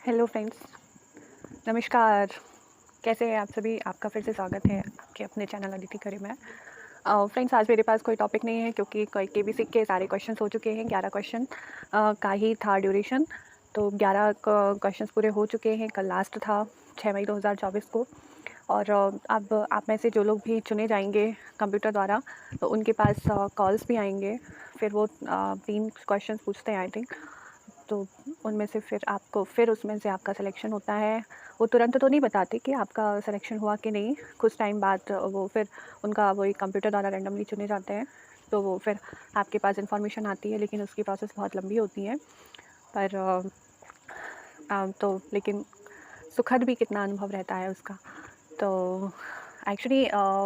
Hello friends, नमस्कार। कैसे हैं आप सभी? आपका फिर से स्वागत है आपके अपने चैनल अदिति करे में। फ्रेंड्स, आज मेरे पास कोई टॉपिक नहीं है क्योंकि केबीसी के सारे क्वेश्चंस हो चुके हैं। 11 क्वेश्चन का ही था ड्यूरेशन, तो 11 क्वेश्चंस पूरे हो चुके हैं। कल लास्ट था 6 मई 2024 को। और अब आप में से जो लोग भी चुने जाएंगे कंप्यूटर द्वारा, तो उनके पास कॉल्स भी आएंगे। फिर वो 3 क्वेश्चंस पूछते हैं आई थिंक, तो उनमें से फिर आपको उसमें से आपका सिलेक्शन होता है। वो तुरंत तो नहीं बताते कि आपका सिलेक्शन हुआ कि नहीं, कुछ टाइम बाद वो फिर उनका वही कंप्यूटर द्वारा रैंडमली चुने जाते हैं, तो वो फिर आपके पास इन्फॉर्मेशन आती है। लेकिन उसकी प्रोसेस बहुत लंबी होती है, पर तो लेकिन सुखद भी कितना अनुभव रहता है उसका। तो एक्चुअली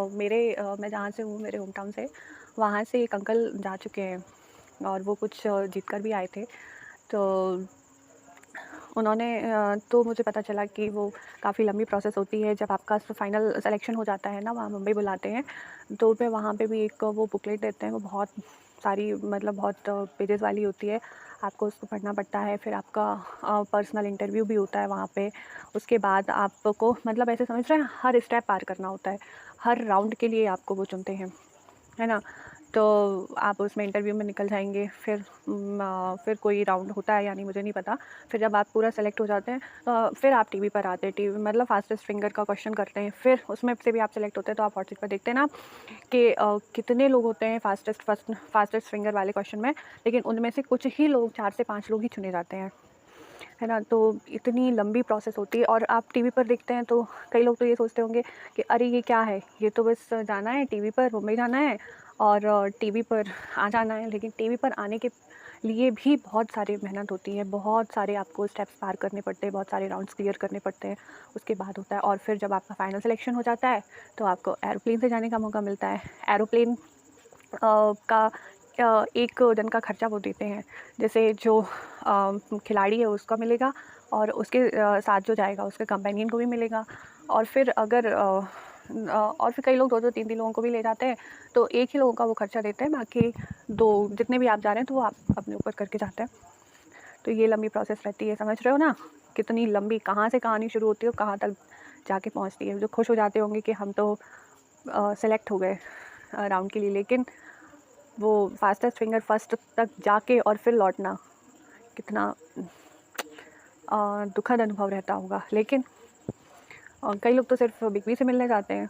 मैं जहाँ से हूँ, मेरे होम टाउन से, वहाँ से एक अंकल जा चुके हैं और वो कुछ जीत कर भी आए थे। तो उन्होंने तो मुझे पता चला कि वो काफ़ी लंबी प्रोसेस होती है। जब आपका फाइनल सिलेक्शन हो जाता है ना, वहाँ मुंबई बुलाते हैं, तो फिर वहाँ पे भी एक वो बुकलेट देते हैं। वो बहुत सारी मतलब बहुत पेजेस वाली होती है, आपको उसको पढ़ना पड़ता है। फिर आपका पर्सनल इंटरव्यू भी होता है वहाँ पे। उसके बाद आपको मतलब ऐसे समझ रहे हैं, हर स्टेप पार करना होता है। हर राउंड के लिए आपको वो चुनते हैं, है ना? तो आप उसमें इंटरव्यू में निकल जाएंगे। फिर कोई राउंड होता है या नहीं मुझे नहीं पता। फिर जब आप पूरा सेलेक्ट हो जाते हैं, तो फिर आप टीवी पर आते हैं। टीवी मतलब फास्टेस्ट फिंगर का क्वेश्चन करते हैं, फिर उसमें से भी आप सेलेक्ट होते हैं। तो आप व्हाट्सएप पर देखते हैं ना कि कितने लोग होते हैं फास्टेस्ट फिंगर वाले क्वेश्चन में, लेकिन उनमें से कुछ ही लोग, 4 से 5 लोग ही चुने जाते हैं, है ना? तो इतनी लंबी प्रोसेस होती है। और आप टीवी पर देखते हैं तो कई लोग तो ये सोचते होंगे कि अरे ये क्या है, ये तो बस जाना है टीवी पर, मुंबई जाना है और टीवी पर आ जाना है। लेकिन टीवी पर आने के लिए भी बहुत सारी मेहनत होती है, बहुत सारे आपको स्टेप्स पार करने पड़ते हैं, बहुत सारे राउंड्स क्लियर करने पड़ते हैं। उसके बाद होता है, और फिर जब आपका फाइनल सिलेक्शन हो जाता है, तो आपको एरोप्लेन से जाने का मौका मिलता है। एरोप्लेन का 1 दिन का खर्चा वो देते हैं। जैसे जो खिलाड़ी है उसका मिलेगा, और उसके साथ जो जाएगा उसके कंपेनियन को भी मिलेगा। और फिर और फिर कई लोग 2-2 3-3 लोगों को भी ले जाते हैं, तो एक ही लोगों का वो खर्चा देते हैं। बाकी 2 जितने भी आप जा रहे हैं, तो वो आप अपने ऊपर करके जाते हैं। तो ये लंबी प्रोसेस रहती है, समझ रहे हो ना? कितनी लंबी, कहाँ से कहानी शुरू होती है और कहाँ तक जाके पहुँचती है। जो खुश हो जाते होंगे कि हम तो सेलेक्ट हो गए राउंड के लिए, लेकिन वो फास्टेस्ट फिंगर फर्स्ट तक जाके और फिर लौटना कितना दुखद अनुभव रहता होगा। लेकिन कई लोग तो सिर्फ बिग बी से मिलने जाते हैं,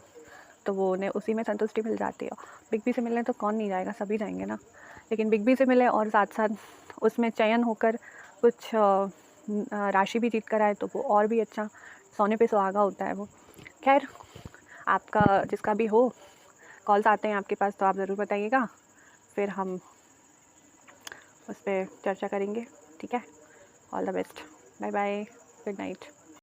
तो वो उन्हें उसी में संतुष्टि मिल जाती है। बिग बी से मिलने तो कौन नहीं जाएगा, सभी जाएंगे ना। लेकिन बिग बी से मिले और साथ साथ उसमें चयन होकर कुछ राशि भी जीत कर आए, तो वो और भी अच्छा, सोने पे सुहागा होता है वो। खैर, आपका जिसका भी हो, कॉल्स आते हैं आपके पास तो आप ज़रूर बताइएगा, फिर हम उस पर चर्चा करेंगे। ठीक है? All the best. Bye bye, good night.